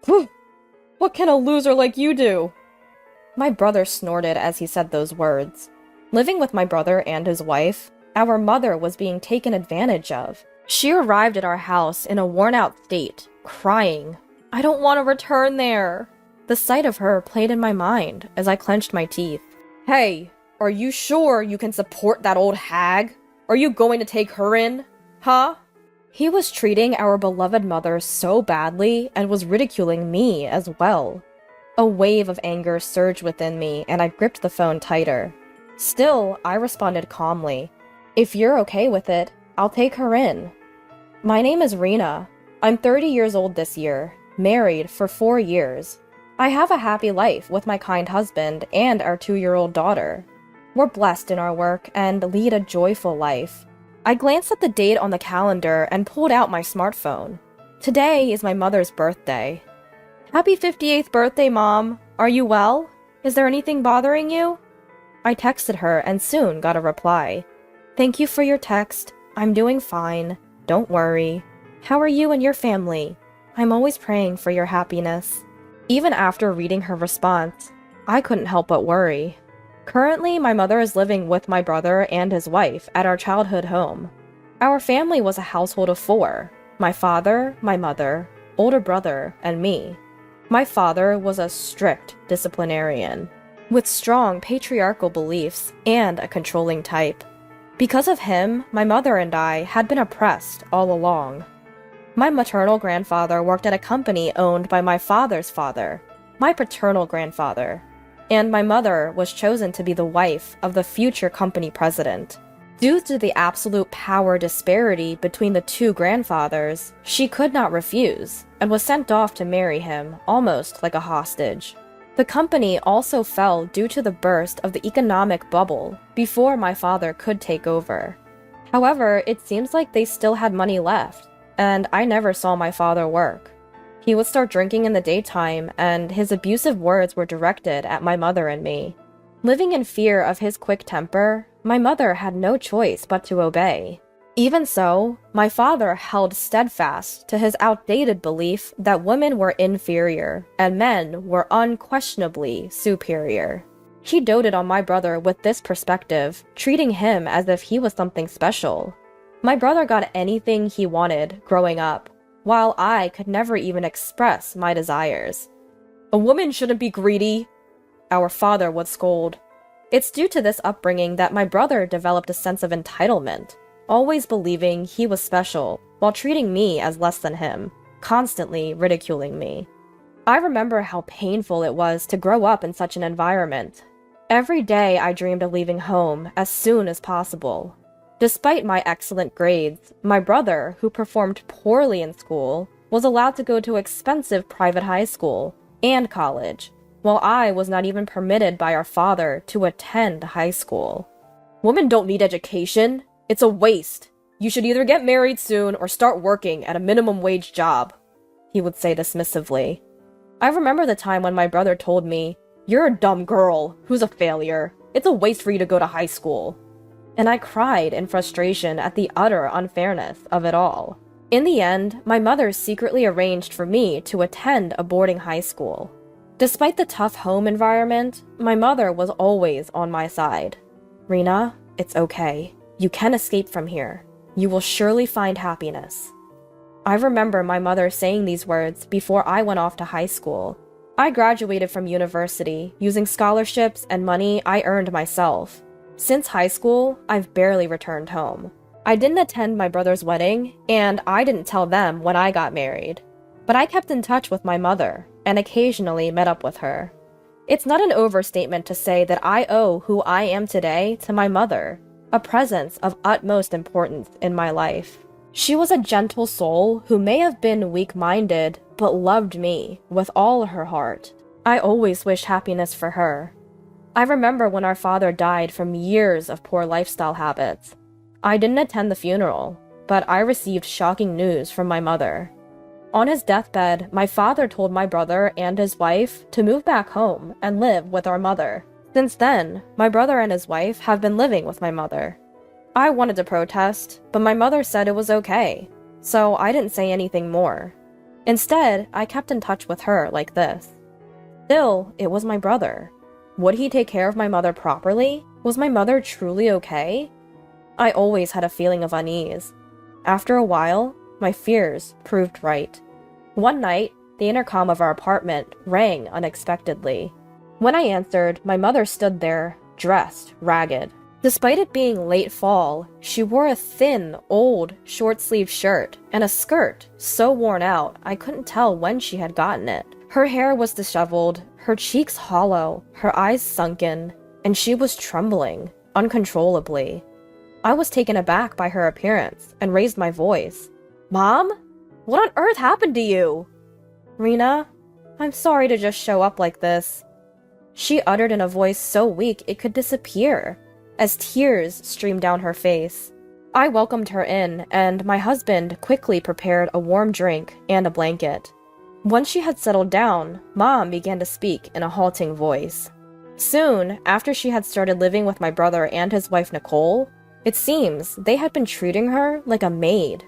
What can a loser like you do? My brother snorted as he said those words. Living with my brother and his wife, our mother was being taken advantage of. She arrived at our house in a worn-out state, crying, "I don't want to return there." The sight of her played in my mind as I clenched my teeth. "Hey, are you sure you can support that old hag? Are you going to take her in? Huh?" He was treating our beloved mother so badly and was ridiculing me as well. A wave of anger surged within me and I gripped the phone tighter. Still, I responded calmly. "If you're okay with it, I'll take her in." "My name is Rena. I'm 30 years old this year, married for 4 years. I have a happy life with my kind husband and our 2-year-old daughter. We're blessed in our work and lead a joyful life." I glanced at the date on the calendar and pulled out my smartphone. Today is my mother's birthday. "Happy 58th birthday, Mom. Are you well? Is there anything bothering you?" I texted her and soon got a reply. "Thank you for your text. I'm doing fine. Don't worry. How are you and your family? I'm always praying for your happiness." Even after reading her response, I couldn't help but worry. Currently, my mother is living with my brother and his wife at our childhood home. Our family was a household of 4: my father, my mother, older brother, and me. My father was a strict disciplinarian, with strong patriarchal beliefs and a controlling type. Because of him, my mother and I had been oppressed all along. My maternal grandfather worked at a company owned by my father's father, my paternal grandfather, and my mother was chosen to be the wife of the future company president. Due to the absolute power disparity between the 2 grandfathers, she could not refuse and was sent off to marry him almost like a hostage. The company also fell due to the burst of the economic bubble before my father could take over. However, it seems like they still had money left, and I never saw my father work. He would start drinking in the daytime, and his abusive words were directed at my mother and me. Living in fear of his quick temper, my mother had no choice but to obey. Even so, my father held steadfast to his outdated belief that women were inferior and men were unquestionably superior. He doted on my brother with this perspective, treating him as if he was something special. My brother got anything he wanted growing up, while I could never even express my desires. "A woman shouldn't be greedy," our father would scold. It's due to this upbringing that my brother developed a sense of entitlement, always believing he was special while treating me as less than him, constantly ridiculing me. I remember how painful it was to grow up in such an environment. Every day I dreamed of leaving home as soon as possible. Despite my excellent grades, my brother, who performed poorly in school, was allowed to go to expensive private high school and college, while I was not even permitted by our father to attend high school. "Women don't need education. It's a waste. You should either get married soon or start working at a minimum wage job," he would say dismissively. I remember the time when my brother told me, "You're a dumb girl who's a failure. It's a waste for you to go to high school." And I cried in frustration at the utter unfairness of it all. In the end, my mother secretly arranged for me to attend a boarding high school. Despite the tough home environment, my mother was always on my side. "Rena, it's okay. You can escape from here. You will surely find happiness." I remember my mother saying these words before I went off to high school. I graduated from university using scholarships and money I earned myself. Since high school, I've barely returned home. I didn't attend my brother's wedding, and I didn't tell them when I got married. But I kept in touch with my mother, and occasionally met up with her. It's not an overstatement to say that I owe who I am today to my mother, a presence of utmost importance in my life. She was a gentle soul who may have been weak-minded, but loved me with all her heart. I always wished happiness for her. I remember when our father died from years of poor lifestyle habits. I didn't attend the funeral, but I received shocking news from my mother. On his deathbed, my father told my brother and his wife to move back home and live with our mother. Since then, my brother and his wife have been living with my mother. I wanted to protest, but my mother said it was okay, so I didn't say anything more. Instead, I kept in touch with her like this. Still, it was my brother. Would he take care of my mother properly? Was my mother truly okay? I always had a feeling of unease. After a while, my fears proved right. One night, the intercom of our apartment rang unexpectedly. When I answered, my mother stood there, dressed ragged. Despite it being late fall, she wore a thin, old, short-sleeved shirt and a skirt so worn out I couldn't tell when she had gotten it. Her hair was disheveled, her cheeks hollow, her eyes sunken, and she was trembling uncontrollably. I was taken aback by her appearance and raised my voice. "Mom? What on earth happened to you?" "Rena, I'm sorry to just show up like this," she uttered in a voice so weak it could disappear, as tears streamed down her face. I welcomed her in, and my husband quickly prepared a warm drink and a blanket. Once she had settled down, Mom began to speak in a halting voice. Soon, after she had started living with my brother and his wife Nicole, it seems they had been treating her like a maid.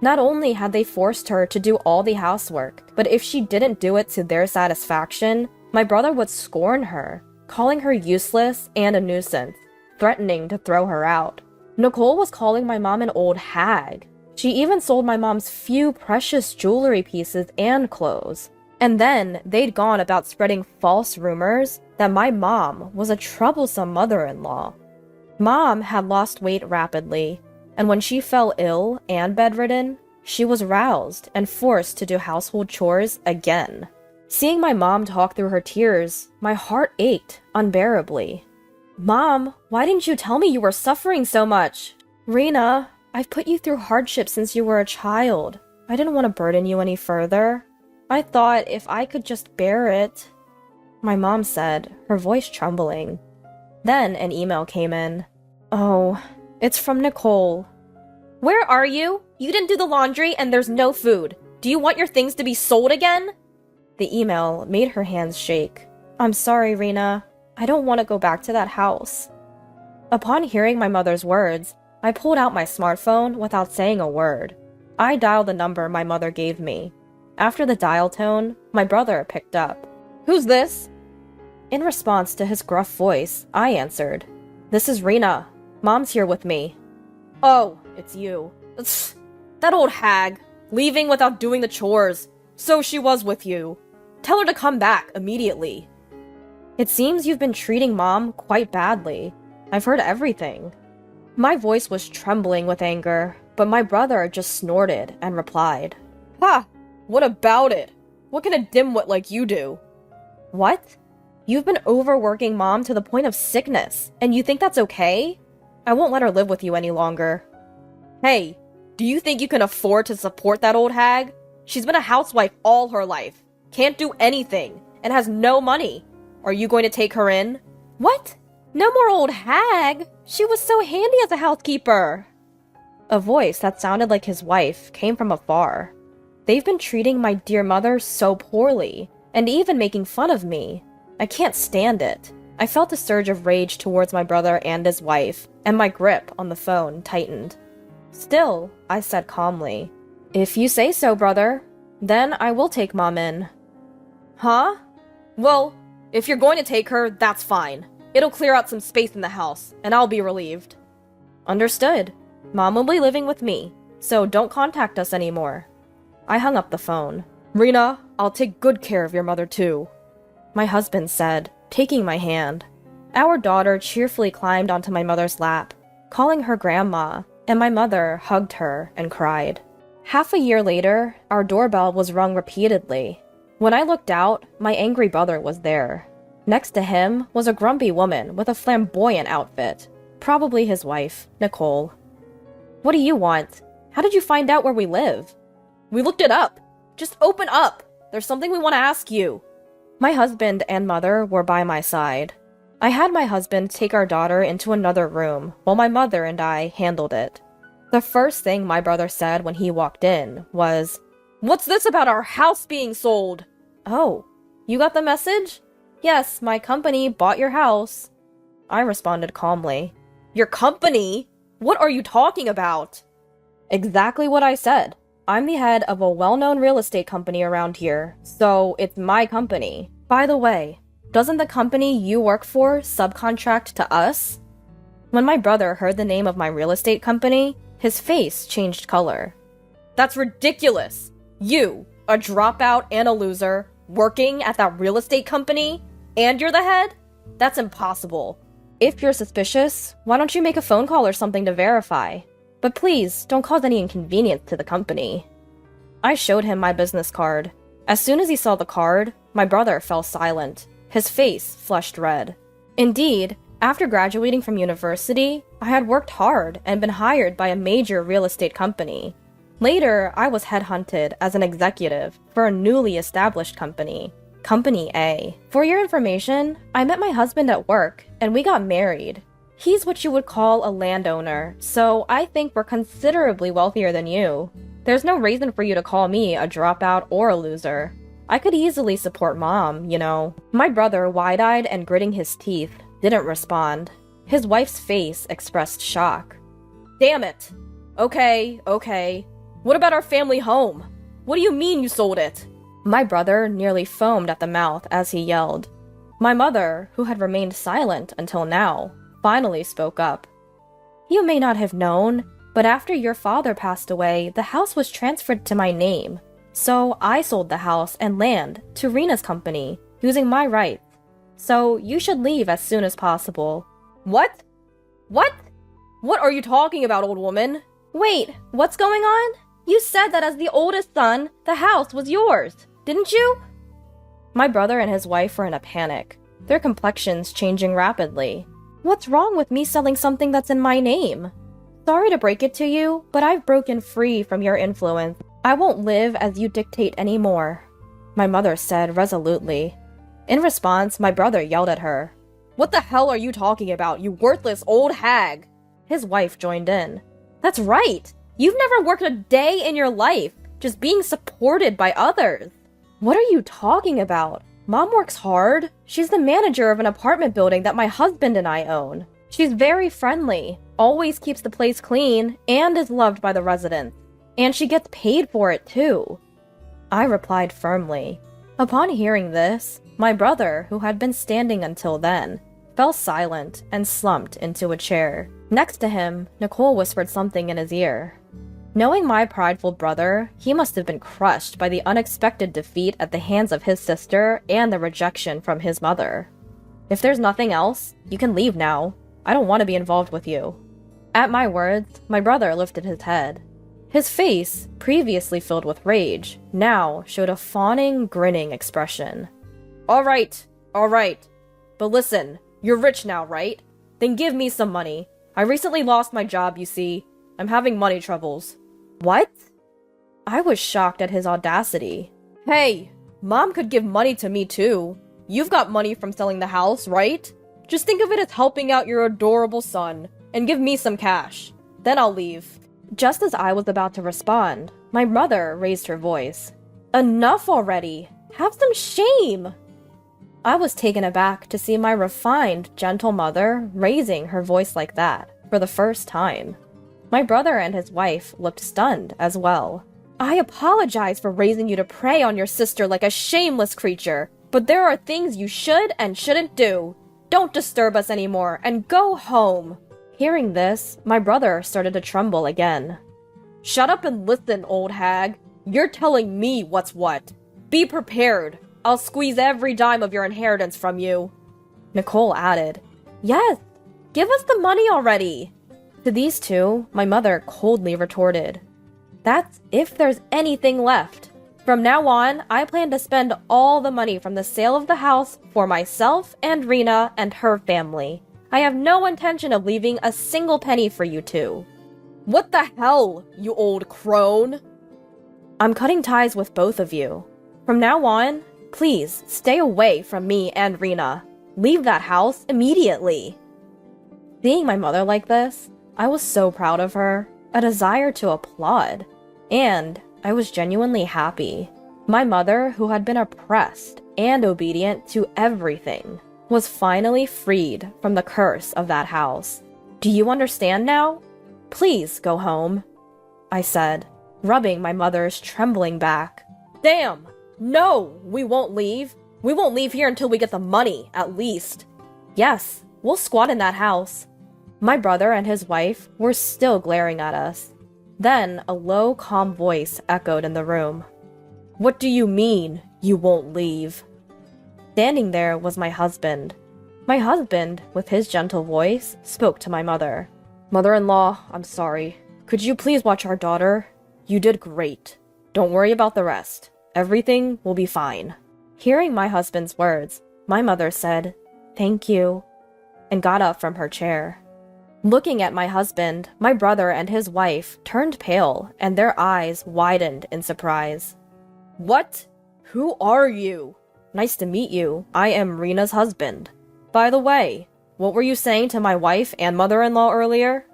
Not only had they forced her to do all the housework, but if she didn't do it to their satisfaction, my brother would scorn her, calling her useless and a nuisance, threatening to throw her out. Nicole was calling my mom an old hag. She even sold my mom's few precious jewelry pieces and clothes. And then they'd gone about spreading false rumors that my mom was a troublesome mother-in-law. Mom had lost weight rapidly, and when she fell ill and bedridden, she was roused and forced to do household chores again. Seeing my mom talk through her tears, my heart ached unbearably. "Mom, why didn't you tell me you were suffering so much?" "Rena, I've put you through hardship since you were a child. I didn't want to burden you any further. I thought if I could just bear it," my mom said, her voice trembling. Then an email came in. "Oh, it's from Nicole." "Where are you? You didn't do the laundry and there's no food. Do you want your things to be sold again?" The email made her hands shake. "I'm sorry, Rena. I don't want to go back to that house." Upon hearing my mother's words, I pulled out my smartphone without saying a word. I dialed the number my mother gave me. After the dial tone, my brother picked up. "Who's this?" In response to his gruff voice, I answered, "This is Rena. Mom's here with me." "Oh, it's you. That old hag, leaving without doing the chores. So she was with you. Tell her to come back immediately." "It seems you've been treating Mom quite badly. I've heard everything." My voice was trembling with anger, but my brother just snorted and replied, "Ha! What about it? What can a dimwit like you do?" "What? You've been overworking Mom to the point of sickness, and you think that's okay? I won't let her live with you any longer." "Hey, do you think you can afford to support that old hag? She's been a housewife all her life, can't do anything, and has no money. Are you going to take her in?" "What? No more old hag! She was so handy as a housekeeper!" A voice that sounded like his wife came from afar. "They've been treating my dear mother so poorly, and even making fun of me. I can't stand it." I felt a surge of rage towards my brother and his wife, and my grip on the phone tightened. Still, I said calmly, "If you say so, brother, then I will take Mom in." "Huh? Well, if you're going to take her, that's fine. It'll clear out some space in the house, and I'll be relieved." "Understood. Mom will be living with me, so don't contact us anymore." I hung up the phone. "Rena, I'll take good care of your mother too," my husband said, taking my hand. Our daughter cheerfully climbed onto my mother's lap, calling her grandma, and my mother hugged her and cried. Half a year later, our doorbell was rung repeatedly. When I looked out, my angry brother was there. Next to him was a grumpy woman with a flamboyant outfit, probably his wife, Nicole. "What do you want? How did you find out where we live?" "We looked it up. Just open up. There's something we want to ask you." My husband and mother were by my side. I had my husband take our daughter into another room while my mother and I handled it. The first thing my brother said when he walked in was, "What's this about our house being sold?" "Oh, you got the message? Yes, my company bought your house." I responded calmly. "Your company? What are you talking about?" "Exactly what I said. I'm the head of a well-known real estate company around here, so it's my company. By the way, doesn't the company you work for subcontract to us? When my brother heard the name of my real estate company, his face changed color. That's ridiculous! You, a dropout and a loser, working at that real estate company? And you're the head? That's impossible. If you're suspicious, why don't you make a phone call or something to verify? But please, don't cause any inconvenience to the company. I showed him my business card. As soon as he saw the card, my brother fell silent. His face flushed red. Indeed, after graduating from university, I had worked hard and been hired by a major real estate company. Later, I was headhunted as an executive for a newly established company, Company A. For your information, I met my husband at work, and we got married. He's what you would call a landowner, so I think we're considerably wealthier than you. There's no reason for you to call me a dropout or a loser. I could easily support Mom, you know. My brother, wide-eyed and gritting his teeth, didn't respond. His wife's face expressed shock. Damn it! Okay. What about our family home? What do you mean you sold it? My brother nearly foamed at the mouth as he yelled. My mother, who had remained silent until now, finally spoke up. You may not have known, but after your father passed away, the house was transferred to my name. So I sold the house and land to Rena's company, using my rights. So you should leave as soon as possible. What? What? What are you talking about, old woman? Wait, what's going on? You said that as the oldest son, the house was yours, didn't you? My brother and his wife were in a panic, their complexions changing rapidly. What's wrong with me selling something that's in my name? Sorry to break it to you, but I've broken free from your influence. I won't live as you dictate anymore, my mother said resolutely. In response, my brother yelled at her. What the hell are you talking about, you worthless old hag? His wife joined in. That's right! You've never worked a day in your life, just being supported by others. What are you talking about? Mom works hard. She's the manager of an apartment building that my husband and I own. She's very friendly, always keeps the place clean, and is loved by the residents. And she gets paid for it too. I replied firmly. Upon hearing this, my brother, who had been standing until then, fell silent and slumped into a chair. Next to him, Nicole whispered something in his ear. Knowing my prideful brother, he must have been crushed by the unexpected defeat at the hands of his sister and the rejection from his mother. If there's nothing else, you can leave now. I don't want to be involved with you. At my words, my brother lifted his head. His face, previously filled with rage, now showed a fawning, grinning expression. All right. But listen, you're rich now, right? Then give me some money. I recently lost my job, you see. I'm having money troubles. What? I was shocked at his audacity. Hey, Mom could give money to me too. You've got money from selling the house, right? Just think of it as helping out your adorable son, and give me some cash. Then I'll leave. Just as I was about to respond, my mother raised her voice. Enough already! Have some shame! I was taken aback to see my refined, gentle mother raising her voice like that for the first time. My brother and his wife looked stunned as well. I apologize for raising you to prey on your sister like a shameless creature, but there are things you should and shouldn't do. Don't disturb us anymore and go home. Hearing this, my brother started to tremble again. Shut up and listen, old hag. You're telling me what's what. Be prepared. I'll squeeze every dime of your inheritance from you. Nicole added, Yes, give us the money already. To these two, my mother coldly retorted, That's if there's anything left. From now on, I plan to spend all the money from the sale of the house for myself and Rena and her family. I have no intention of leaving a single penny for you two. What the hell, you old crone? I'm cutting ties with both of you. From now on, please stay away from me and Rena. Leave that house immediately. Seeing my mother like this, I was so proud of her, a desire to applaud, and I was genuinely happy. My mother, who had been oppressed and obedient to everything, was finally freed from the curse of that house. Do you understand now? Please go home, I said. rubbing my mother's trembling back. "Damn! No! We won't leave! We won't leave here until we get the money, at least!" "Yes, we'll squat in that house." My brother and his wife were still glaring at us. Then a low, calm voice echoed in the room. "What do you mean, you won't leave?" Standing there was my husband. My husband, with his gentle voice, spoke to my mother. "Mother-in-law, I'm sorry. Could you please watch our daughter? You did great. Don't worry about the rest. Everything will be fine." Hearing my husband's words, my mother said, "Thank you," and got up from her chair. Looking at my husband, my brother and his wife turned pale and their eyes widened in surprise. "What? Who are you?" "Nice to meet you. I am Rena's husband." "By the way, what were you saying to my wife and mother-in-law earlier?"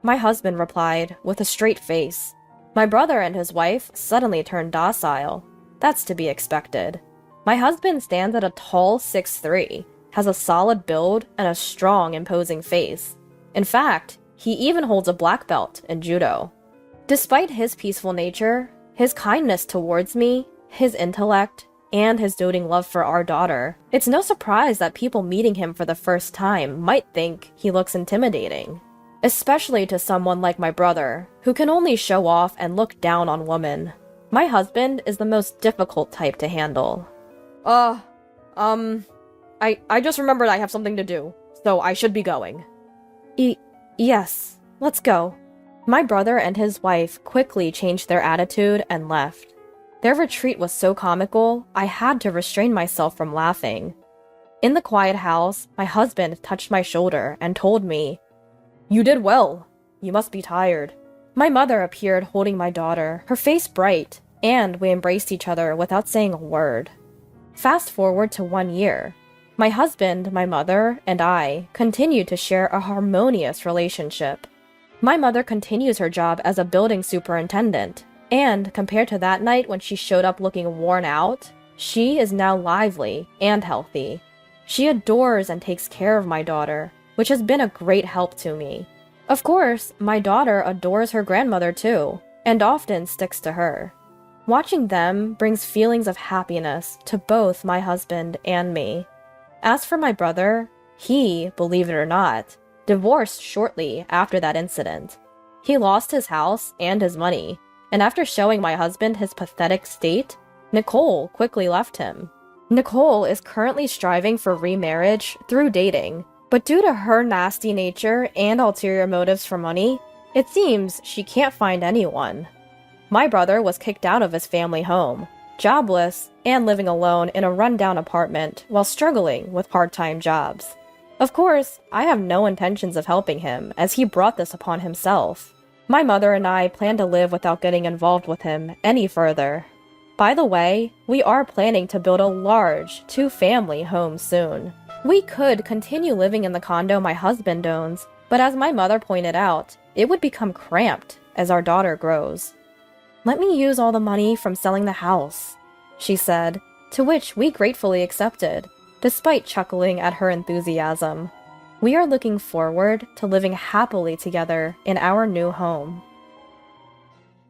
My husband replied with a straight face. My brother and his wife suddenly turned docile. That's to be expected. My husband stands at a tall 6'3", has a solid build and a strong, imposing face. In fact, he even holds a black belt in judo. Despite his peaceful nature, his kindness towards me, his intellect, and his doting love for our daughter, it's no surprise that people meeting him for the first time might think he looks intimidating. Especially to someone like my brother, who can only show off and look down on women. My husband is the most difficult type to handle. I just remembered I have something to do, so I should be going." Yes, let's go." My brother and his wife quickly changed their attitude and left. Their retreat was so comical, I had to restrain myself from laughing. In the quiet house, my husband touched my shoulder and told me, "You did well. You must be tired." My mother appeared holding my daughter, her face bright, and we embraced each other without saying a word. Fast forward to 1 year. My husband, my mother, and I continue to share a harmonious relationship. My mother continues her job as a building superintendent, and compared to that night when she showed up looking worn out, she is now lively and healthy. She adores and takes care of my daughter, which has been a great help to me. Of course, my daughter adores her grandmother too, and often sticks to her. Watching them brings feelings of happiness to both my husband and me. As for my brother, he, believe it or not, divorced shortly after that incident. He lost his house and his money, and after showing my husband his pathetic state, Nicole quickly left him. Nicole is currently striving for remarriage through dating, but due to her nasty nature and ulterior motives for money, it seems she can't find anyone. My brother was kicked out of his family home, jobless, and living alone in a rundown apartment while struggling with part-time jobs. Of course, I have no intentions of helping him, as he brought this upon himself. My mother and I plan to live without getting involved with him any further. By the way, we are planning to build a large, 2-family home soon. We could continue living in the condo my husband owns, but as my mother pointed out, it would become cramped as our daughter grows. "Let me use all the money from selling the house," she said, to which we gratefully accepted, despite chuckling at her enthusiasm. We are looking forward to living happily together in our new home.